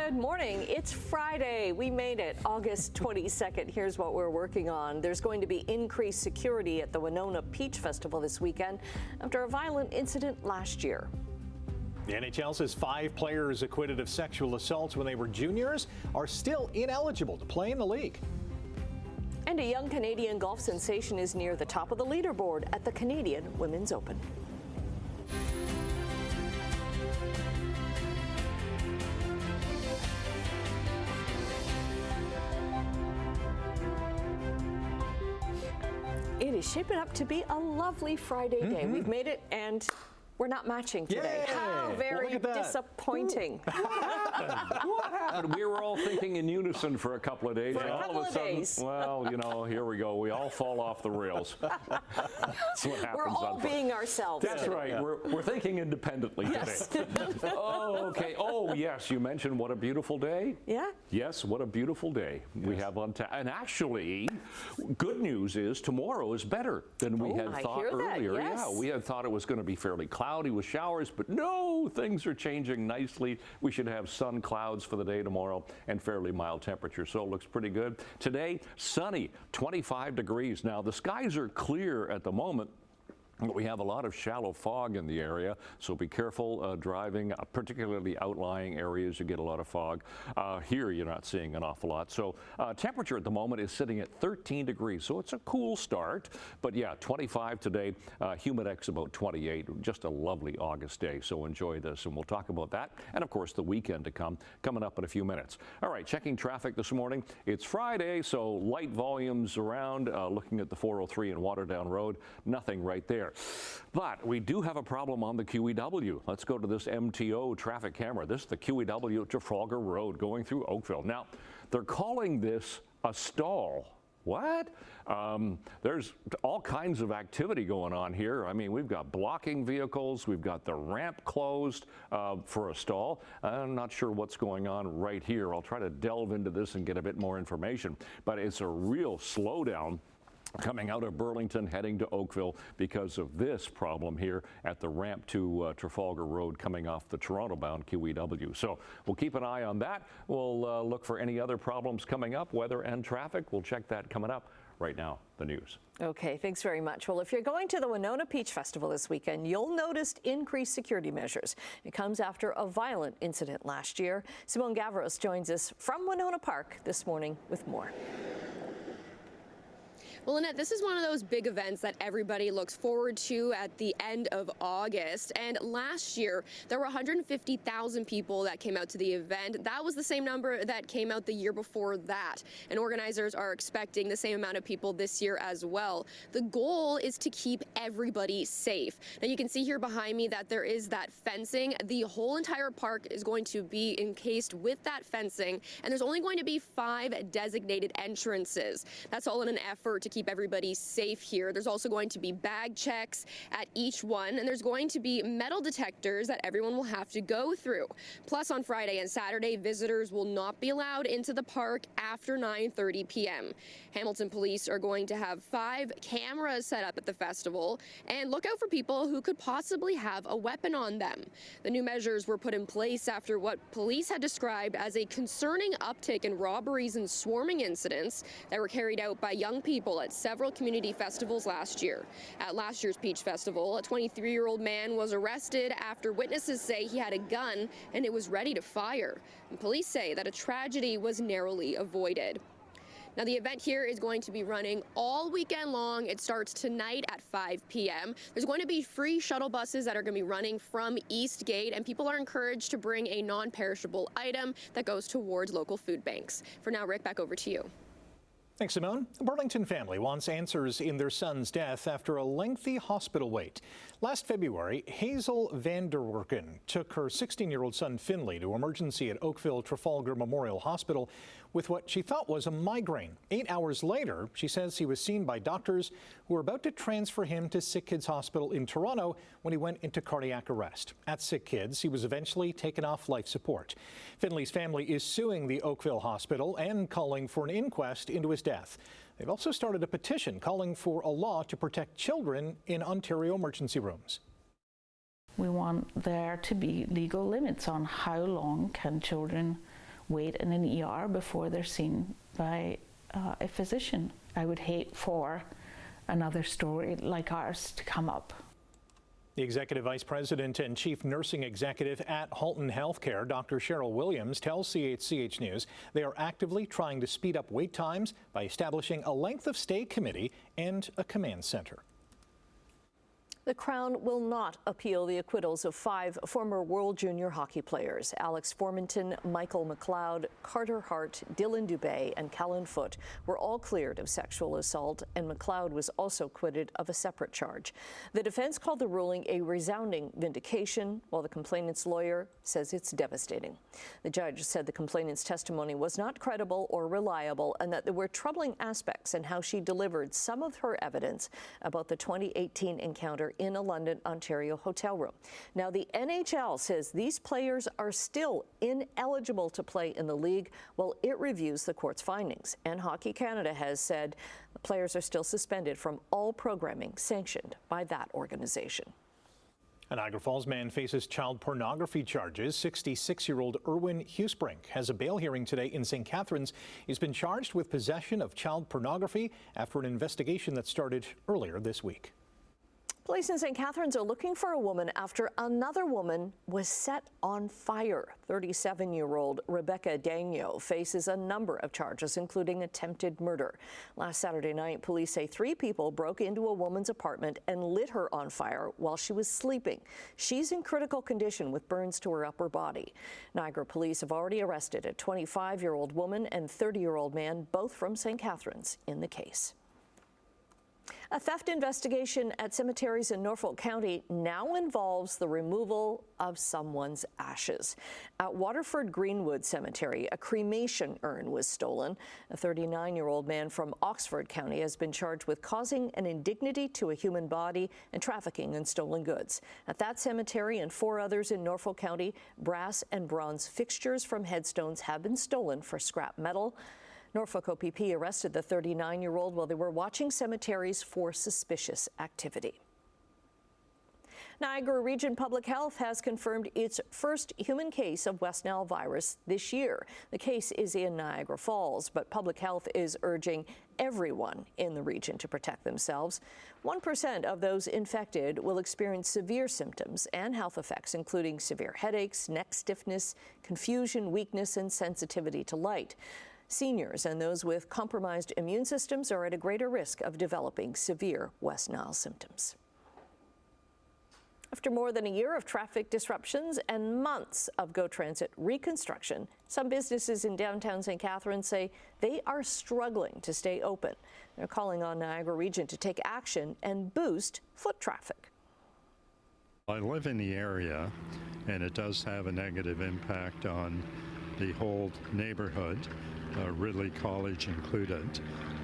Good morning. It's Friday. We made it, August 22nd. Here's what we're working on. There's going to be increased security at the Winona Peach Festival this weekend after a violent incident last year. The NHL says 5 players acquitted of sexual assaults when they were juniors are still ineligible to play in the league. And a young Canadian golf sensation is near the top of the leaderboard at the Canadian Women's Open. It is shaping up to be a lovely Friday day. We've made it, and we're not matching today. Yay! How very disappointing. What happened? We were all thinking in unison for a couple of days. For a couple of days. Well, you know, here we go. We all fall off the rails. That's what happens. We're all being ourselves. That's right. We're thinking independently today. Oh, okay. Oh, yes. You mentioned what a beautiful day. Yeah. Yes, what a beautiful day we have on tap. And actually, good news is tomorrow is better than we had thought earlier. Yes. Yeah, we had thought it was going to be fairly cloudy with showers, but no, things are changing nicely. We should have sun, clouds for the day tomorrow, and fairly mild temperature, so it looks pretty good. Today, sunny, 25 degrees. Now, the skies are clear at the moment, but we have a lot of shallow fog in the area, so be careful driving, particularly outlying areas. You get a lot of fog. Here, you're not seeing an awful lot. So temperature at the moment is sitting at 13 degrees, so it's a cool start. But yeah, 25 today, humidex about 28. Just a lovely August day, so enjoy this, and we'll talk about that. And of course, the weekend to come, coming up in a few minutes. All right, checking traffic this morning. It's Friday, so light volumes around. Looking at the 403 and Waterdown Road, nothing right there. But we do have a problem on the QEW. Let's go to this MTO traffic camera. This is the QEW Trafalgar Road going through Oakville. Now, they're calling this a stall. What? There's all kinds of activity going on here. I mean, we've got blocking vehicles. We've got the ramp closed for a stall. I'm not sure what's going on right here. I'll try to delve into this and get a bit more information. But it's a real slowdown coming out of Burlington heading to Oakville because of this problem here at the ramp to Trafalgar Road coming off the Toronto-bound QEW. So we'll keep an eye on that. We'll look for any other problems coming up, weather and traffic. We'll check that coming up. Right now, the news. Okay, thanks very much. Well, if you're going to the Winona Peach Festival this weekend, you'll notice increased security measures. It comes after a violent incident last year. Simone Gavros joins us from Winona Park this morning with more. Well, Lynette, this is one of those big events that everybody looks forward to at the end of August. And last year, there were 150,000 people that came out to the event. That was the same number that came out the year before that. And organizers are expecting the same amount of people this year as well. The goal is to keep everybody safe. Now, you can see here behind me that there is that fencing. The whole entire park is going to be encased with that fencing. And there's only going to be 5 designated entrances. That's all in an effort to keep everybody safe here. There's also going to be bag checks at each one, and there's going to be metal detectors that everyone will have to go through. Plus, on Friday and Saturday, visitors will not be allowed into the park after 9:30 p.m. Hamilton police are going to have 5 cameras set up at the festival, and look out for people who could possibly have a weapon on them. The new measures were put in place after what police had described as a concerning uptick in robberies and swarming incidents that were carried out by young people at several community festivals last year. At last year's Peach Festival, a 23-year-old man was arrested after witnesses say he had a gun and it was ready to fire. And police say that a tragedy was narrowly avoided. Now, the event here is going to be running all weekend long. It starts tonight at 5 p.m. There's going to be free shuttle buses that are going to be running from East Gate, and people are encouraged to bring a non-perishable item that goes towards local food banks. For now, Rick, back over to you. Thanks, Simone. A Burlington family wants answers in their son's death after a lengthy hospital wait. Last February, Hazel Vanderwerken took her 16-year-old son Finley to emergency at Oakville Trafalgar Memorial Hospital with what she thought was a migraine. 8 hours later, she says he was seen by doctors who were about to transfer him to Sick Kids Hospital in Toronto when he went into cardiac arrest. At Sick Kids, he was eventually taken off life support. Finley's family is suing the Oakville Hospital and calling for an inquest into his death. They've also started a petition calling for a law to protect children in Ontario emergency rooms. We want there to be legal limits on how long can children wait in an ER before they're seen by a physician. I would hate for another story like ours to come up. The Executive Vice President and Chief Nursing Executive at Halton Healthcare, Dr. Cheryl Williams, tells CHCH News they are actively trying to speed up wait times by establishing a length of stay committee and a command center. The Crown will not appeal the acquittals of 5 former World Junior hockey players. Alex Formanton, Michael McLeod, Carter Hart, Dylan Dubé, and Callan Foote were all cleared of sexual assault, and McLeod was also acquitted of a separate charge. The defense called the ruling a resounding vindication, while the complainant's lawyer says it's devastating. The judge said the complainant's testimony was not credible or reliable, and that there were troubling aspects in how she delivered some of her evidence about the 2018 encounter in a London, Ontario hotel room. Now, the NHL says these players are still ineligible to play in the league while it reviews the court's findings. And Hockey Canada has said the players are still suspended from all programming sanctioned by that organization. A Niagara Falls man faces child pornography charges. 66-year-old Erwin Husebrink has a bail hearing today in St. Catharines. He's been charged with possession of child pornography after an investigation that started earlier this week. Police in St. Catharines are looking for a woman after another woman was set on fire. 37-year-old Rebecca Dagno faces a number of charges, including attempted murder. Last Saturday night, police say 3 people broke into a woman's apartment and lit her on fire while she was sleeping. She's in critical condition with burns to her upper body. Niagara police have already arrested a 25-year-old woman and 30-year-old man, both from St. Catharines, in the case. A theft investigation at cemeteries in Norfolk County now involves the removal of someone's ashes. At Waterford Greenwood Cemetery, a cremation urn was stolen. A 39-year-old man from Oxford County has been charged with causing an indignity to a human body and trafficking in stolen goods. At that cemetery and 4 others in Norfolk County, brass and bronze fixtures from headstones have been stolen for scrap metal. Norfolk OPP arrested the 39-year-old while they were watching cemeteries for suspicious activity. Niagara Region Public Health has confirmed its first human case of West Nile virus this year. The case is in Niagara Falls, but Public Health is urging everyone in the region to protect themselves. 1% of those infected will experience severe symptoms and health effects, including severe headaches, neck stiffness, confusion, weakness, and sensitivity to light. Seniors and those with compromised immune systems are at a greater risk of developing severe West Nile symptoms. After more than a year of traffic disruptions and months of GO Transit reconstruction, some businesses in downtown St. Catharines say they are struggling to stay open. They're calling on Niagara Region to take action and boost foot traffic. I live in the area, and it does have a negative impact on the whole neighborhood, Ridley College included,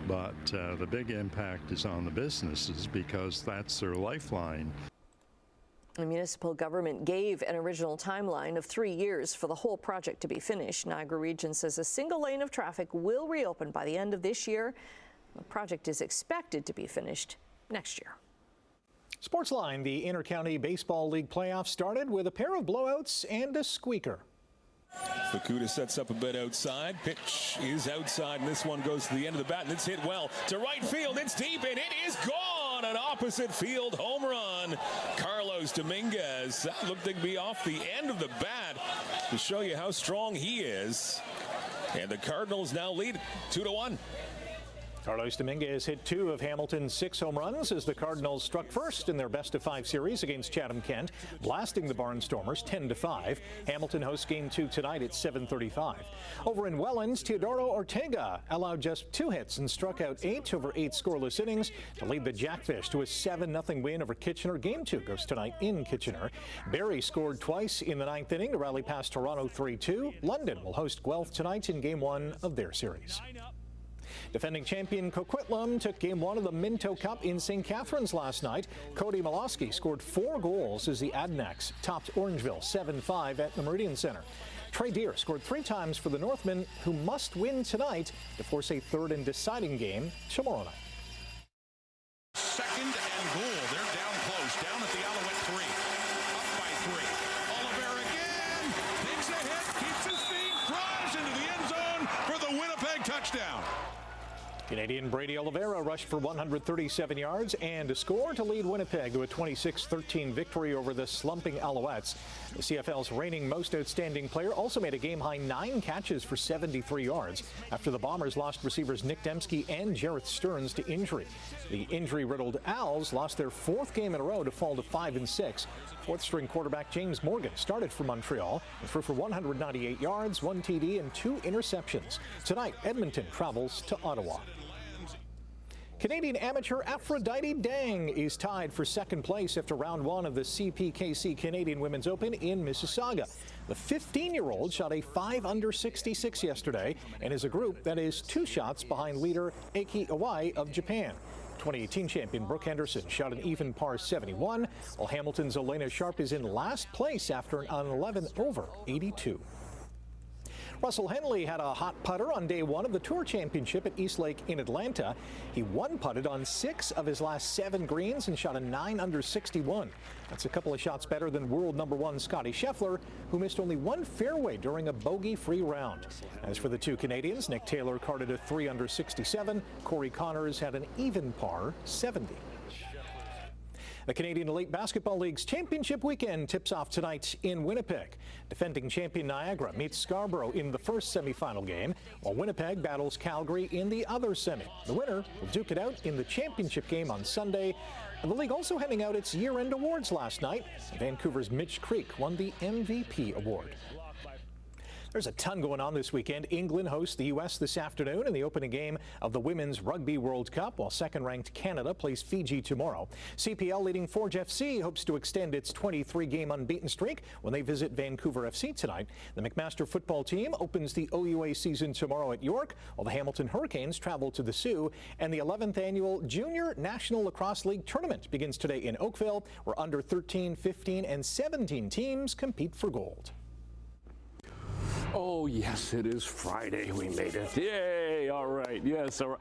but the big impact is on the businesses because that's their lifeline. The municipal government gave an original timeline of 3 years for the whole project to be finished. Niagara Region says a single lane of traffic will reopen by the end of this year. The project is expected to be finished next year. Sportsline, the Inter-County Baseball League playoffs started with a pair of blowouts and a squeaker. Fukuda sets up a bit outside. Pitch is outside, and this one goes to the end of the bat, and it's hit well to right field. It's deep, and it is gone. An opposite field home run. Carlos Dominguez. That looked to be off the end of the bat to show you how strong he is. And the Cardinals now lead 2-1. Carlos Dominguez hit 2 of Hamilton's 6 home runs as the Cardinals struck first in their best-of-5 series against Chatham-Kent, blasting the Barnstormers 10-5. Hamilton hosts Game 2 tonight at 7:35. Over in Welland, Teodoro Ortega allowed just 2 hits and struck out 8 over 8 scoreless innings to lead the Jackfish to a 7-0 win over Kitchener. Game 2 goes tonight in Kitchener. Barrie scored twice in the 9th inning to rally past Toronto 3-2. London will host Guelph tonight in Game 1 of their series. Defending champion Coquitlam took Game 1 of the Minto Cup in St. Catharines last night. Cody Malosky scored 4 goals as the Adanacs topped Orangeville 7-5 at the Meridian Center. Trey Deer scored 3 times for the Northmen, who must win tonight to force a third and deciding game tomorrow night. Second and goal. They're down close, down at the Alouette 3. Up by 3. Oliver again. Digs a hit, keeps his feet, drives into the throwing touchdown. Canadian Brady Oliveira rushed for 137 yards and a score to lead Winnipeg to a 26-13 victory over the slumping Alouettes. The CFL's reigning most outstanding player also made a game-high 9 catches for 73 yards after the Bombers lost receivers Nick Dembski and Jareth Stearns to injury. The injury-riddled Owls lost their 4th game in a row to fall to 5-6. Fourth-string quarterback James Morgan started for Montreal and threw for 198 yards, 1 TD, and 2 interceptions. Tonight, Edmonton travels to Ottawa. Canadian amateur Aphrodite Dang is tied for 2nd place after round 1 of the CPKC Canadian Women's Open in Mississauga. The 15-year-old shot a 5 under 66 yesterday and is a group that is 2 shots behind leader Eiki Iwai of Japan. 2018 champion Brooke Henderson shot an even par 71, while Hamilton's Elena Sharp is in last place after an 11 over 82. Russell Henley had a hot putter on day 1 of the Tour Championship at East Lake in Atlanta. He one-putted on 6 of his last 7 greens and shot a 9 under 61. That's a couple of shots better than world number 1 Scotty Scheffler, who missed only 1 fairway during a bogey-free round. As for the 2 Canadians, Nick Taylor carded a 3 under 67. Corey Connors had an even par 70. The Canadian Elite Basketball League's championship weekend tips off tonight in Winnipeg. Defending champion Niagara meets Scarborough in the first semifinal game, while Winnipeg battles Calgary in the other semi. The winner will duke it out in the championship game on Sunday. And the league also handing out its year-end awards last night. Vancouver's Mitch Creek won the MVP award. There's a ton going on this weekend. England hosts the U.S. this afternoon in the opening game of the Women's Rugby World Cup, while second-ranked Canada plays Fiji tomorrow. CPL leading Forge FC hopes to extend its 23-game unbeaten streak when they visit Vancouver FC tonight. The McMaster football team opens the OUA season tomorrow at York, while the Hamilton Hurricanes travel to the Sioux. And the 11th annual Junior National Lacrosse League tournament begins today in Oakville, where under 13, 15, and 17 teams compete for gold. Oh, yes, it is Friday. We made it. Yay. All right. Yes, a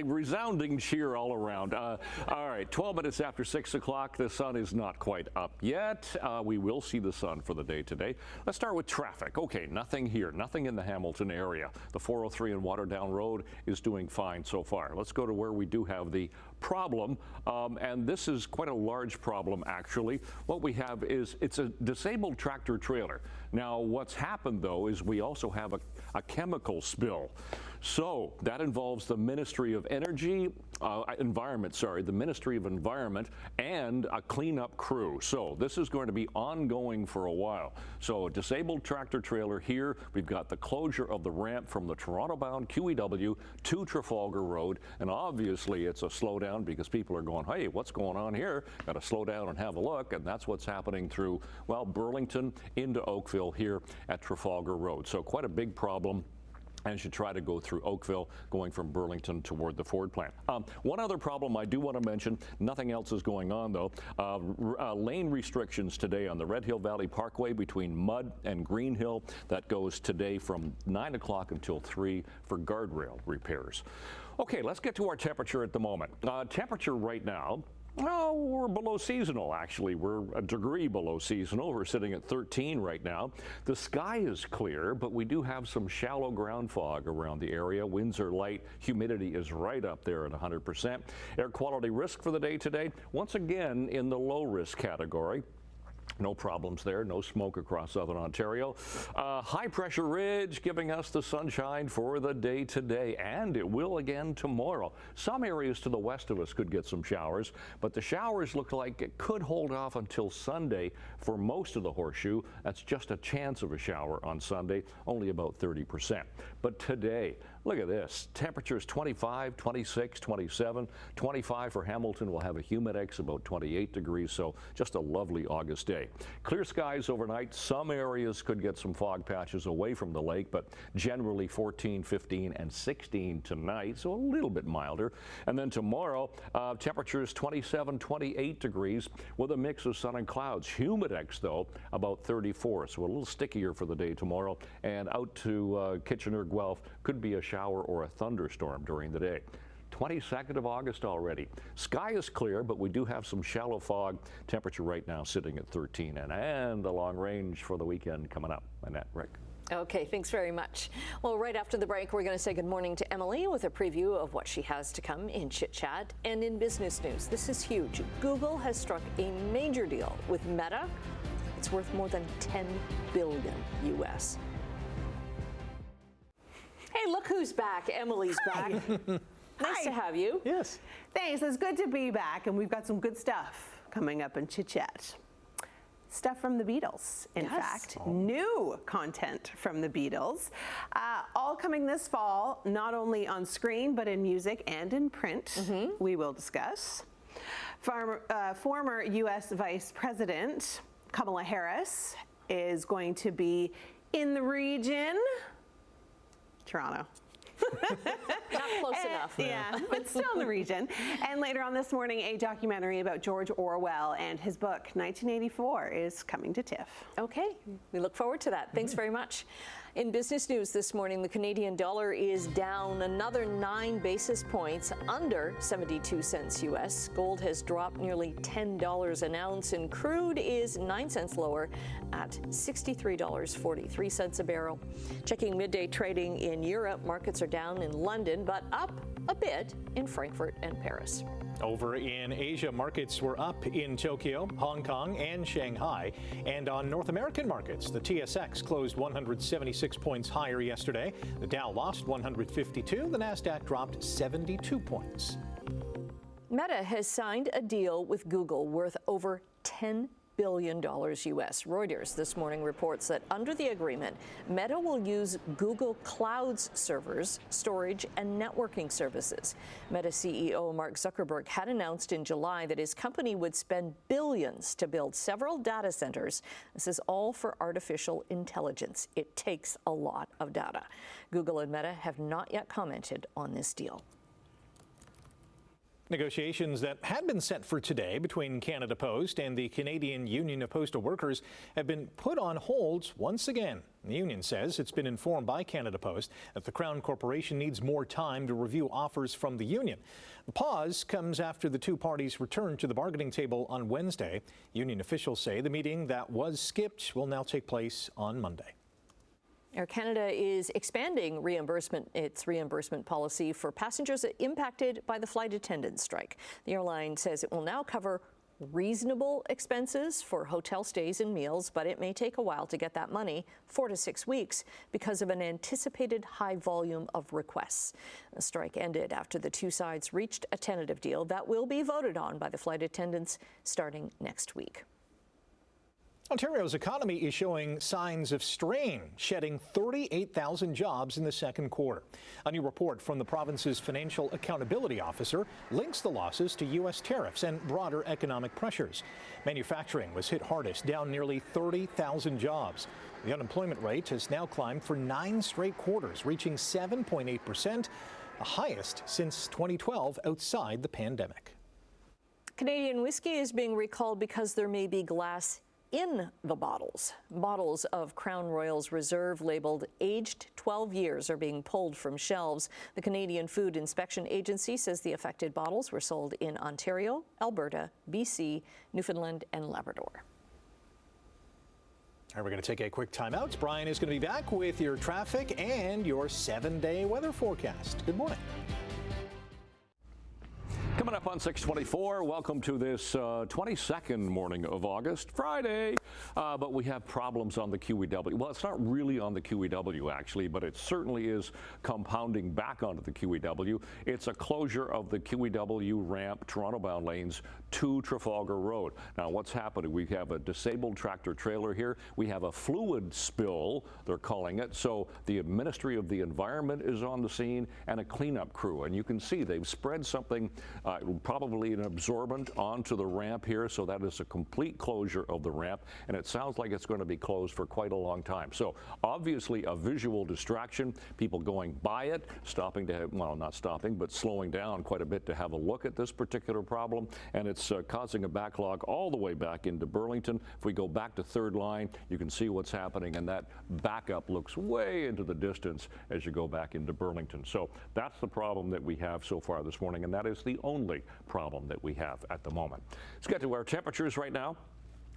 resounding cheer all around. All right, 12 minutes after 6 o'clock. The sun is not quite up yet. We will see the sun for the day today. Let's start with traffic. Okay, nothing here, nothing in the Hamilton area. The 403 and Waterdown Road is doing fine so far. Let's go to where we do have the problem, and this is quite a large problem, actually. What we have is it's a disabled tractor trailer. Now, what's happened, though, is we also have a chemical spill. So that involves the Ministry of the Ministry of Environment and a cleanup crew. So this is going to be ongoing for a while. So a disabled tractor trailer here. We've got the closure of the ramp from the Toronto-bound QEW to Trafalgar Road. And obviously it's a slowdown because people are going, hey, what's going on here? Got to slow down and have a look. And that's what's happening through, well, Burlington into Oakville here at Trafalgar Road. So quite a big problem as you try to go through Oakville, going from Burlington toward the Ford plant. One other problem I do want to mention, nothing else is going on though, lane restrictions today on the Red Hill Valley Parkway between Mudd and Green Hill. That goes today from 9 o'clock until 3 for guardrail repairs. Okay, let's get to our temperature at the moment. Temperature right now, well, we're below seasonal, actually. We're a degree below seasonal. We're sitting at 13 right now. The sky is clear, but we do have some shallow ground fog around the area. Winds are light. Humidity is right up there at 100%. Air quality risk for the day today, once again in the low risk category. No problems there, no smoke across southern Ontario. High pressure ridge giving us the sunshine for the day today, and it will again tomorrow. Some areas to the west of us could get some showers, but the showers look like it could hold off until Sunday for most of the horseshoe. That's just a chance of a shower on Sunday, only about 30%. But today, look at this. Temperatures 25, 26, 27, 25 for Hamilton. We'll have a humidex about 28 degrees, so just a lovely August day. Clear skies overnight. Some areas could get some fog patches away from the lake, but generally 14, 15, and 16 tonight, so a little bit milder. And then tomorrow, temperatures 27, 28 degrees with a mix of sun and clouds. Humidex, though, about 34, so a little stickier for the day tomorrow. And out to Kitchener-Guelph could be a shower or a thunderstorm during the day. 22nd of August already. Sky is clear, but we do have some shallow fog. Temperature right now sitting at 13, and the long range for the weekend coming up. Annette, Rick. Okay, thanks very much. Well, right after the break, we're going to say good morning to Emily with a preview of what she has to come in Chit Chat. And in business news, this is huge. Google has struck a major deal with Meta. It's worth more than $10 billion US. Hey, look who's back. Emily's back. Nice to have you. Yes. Thanks. It's good to be back, and we've got some good stuff coming up in Chit Chat. Stuff from the Beatles, in fact. New content from the Beatles. All coming this fall, not only on screen, but in music and in print. We will discuss. Former U.S. Vice President Kamala Harris is going to be in the region. Toronto. Not close enough. Yeah, but still in the region. And later on this morning, a documentary about George Orwell and his book, 1984, is coming to TIFF. Okay, we look forward to that. Thanks very much. In business news this morning, the Canadian dollar is down another 9 basis points, under 72 cents US. Gold has dropped nearly $10 an ounce, and crude is 9 cents lower at $63.43 a barrel. Checking midday trading in Europe, markets are down in London, but up a bit in Frankfurt and Paris. Over in Asia, markets were up in Tokyo, Hong Kong, and Shanghai. And on North American markets, the TSX closed 176 points higher yesterday. The Dow lost 152. The Nasdaq dropped 72 points. Meta has signed a deal with Google worth over $10 billion US. Reuters this morning reports that under the agreement, Meta will use Google Cloud's servers, storage, and networking services. Meta CEO Mark Zuckerberg had announced in July that his company would spend billions to build several data centers. This is all for artificial intelligence. It takes a lot of data. Google and Meta have not yet commented on this deal. Negotiations that had been set for today between Canada Post and the Canadian Union of Postal Workers have been put on hold once again. The union says it's been informed by Canada Post that the Crown Corporation needs more time to review offers from the union. The pause comes after the two parties returned to the bargaining table on Wednesday. Union officials say the meeting that was skipped will now take place on Monday. Air Canada is expanding its reimbursement policy for passengers impacted by the flight attendant strike. The airline says it will now cover reasonable expenses for hotel stays and meals, but it may take a while to get that money, 4 to 6 weeks, because of an anticipated high volume of requests. The strike ended after the two sides reached a tentative deal that will be voted on by the flight attendants starting next week. Ontario's economy is showing signs of strain, shedding 38,000 jobs in the second quarter. A new report from the province's financial accountability officer links the losses to U.S. tariffs and broader economic pressures. Manufacturing was hit hardest, down nearly 30,000 jobs. The unemployment rate has now climbed for 9 straight quarters, reaching 7.8%, the highest since 2012 outside the pandemic. Canadian whiskey is being recalled because there may be glass in the bottles. Bottles of Crown Royal's Reserve labeled aged 12 years are being pulled from shelves. The Canadian Food Inspection Agency says the affected bottles were sold in Ontario, Alberta, BC, Newfoundland, and Labrador. All right, we're going to take a quick time out. Brian is going to be back with your traffic and your 7-day weather forecast. Good morning. Coming up on 624, welcome to this 22nd morning of August, Friday. But we have problems on the QEW. Well, it's not really on the QEW, actually, but it certainly is compounding back onto the QEW. It's a closure of the QEW ramp, Toronto-bound lanes, to Trafalgar Road. Now, what's happening? We have a disabled tractor trailer here. We have a fluid spill, they're calling it. So the Ministry of the Environment is on the scene and a cleanup crew. And you can see they've spread something, probably an absorbent, onto the ramp here. So that is a complete closure of the ramp. And it sounds like it's going to be closed for quite a long time. So obviously a visual distraction, people going by it, stopping to have, well, not stopping, but slowing down quite a bit to have a look at this particular problem. And it's causing a backlog all the way back into Burlington. If we go back to third line, you can see what's happening, and that backup looks way into the distance as you go back into Burlington. So that's the problem that we have so far this morning, and that is the only problem that we have at the moment. Let's get to our temperatures right now.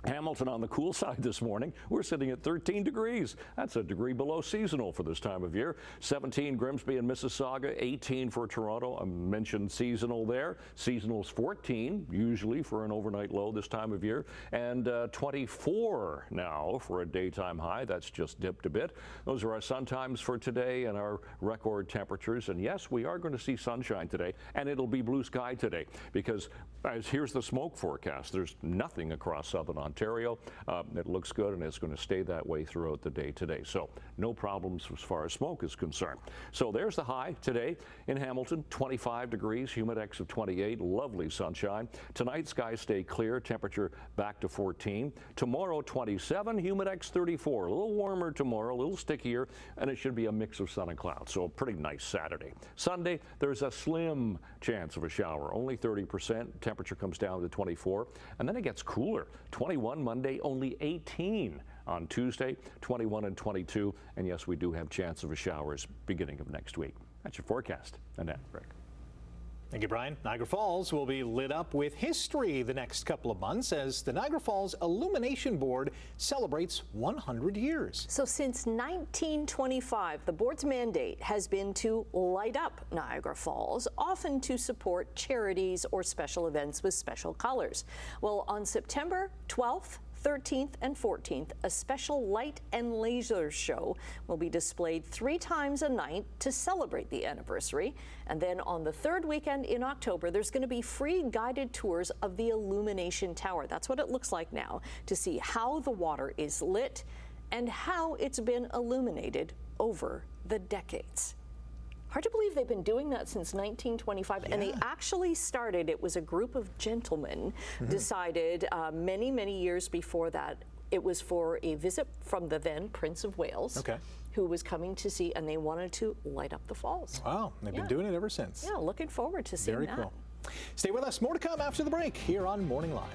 Hamilton on the cool side this morning. We're sitting at 13 degrees. That's a degree below seasonal for this time of year. 17 Grimsby and Mississauga, 18 for Toronto. I mentioned seasonal there. Seasonal's 14, usually for an overnight low this time of year. And 24 now for a daytime high. That's just dipped a bit. Those are our sun times for today and our record temperatures. And yes, we are going to see sunshine today, and it'll be blue sky today because here's the smoke forecast. There's nothing across southern Ontario. It looks good, and it's going to stay that way throughout the day today. So no problems as far as smoke is concerned. So there's the high today in Hamilton, 25 degrees, humidex of 28, lovely sunshine. Tonight, skies stay clear, temperature back to 14. Tomorrow, 27, humidex 34. A little warmer tomorrow, a little stickier, and it should be a mix of sun and clouds. So a pretty nice Saturday. Sunday, there's a slim chance of a shower, only 30%. Temperature comes down to 24, and then it gets cooler. 21 Monday, only 18 on Tuesday, 21 and 22. And yes, we do have chance of a showers beginning of next week. That's your forecast. And that, Rick. Thank you, Brian. Niagara Falls will be lit up with history the next couple of months as the Niagara Falls Illumination Board celebrates 100 years. So since 1925, the board's mandate has been to light up Niagara Falls, often to support charities or special events with special colors. Well, on September 12th, 13th and 14th, a special light and laser show will be displayed 3 times a night to celebrate the anniversary. And then on the 3rd weekend in October, there's going to be free guided tours of the Illumination Tower. That's what it looks like now, to see how the water is lit and how it's been illuminated over the decades. Hard to believe they've been doing that since 1925, and they actually started, it was a group of gentlemen decided many, many years before that. It was for a visit from the then Prince of Wales, who was coming to see, and they wanted to light up the falls. Wow, they've been doing it ever since. Yeah, looking forward to seeing that. Very cool. Stay with us, more to come after the break here on Morning Live.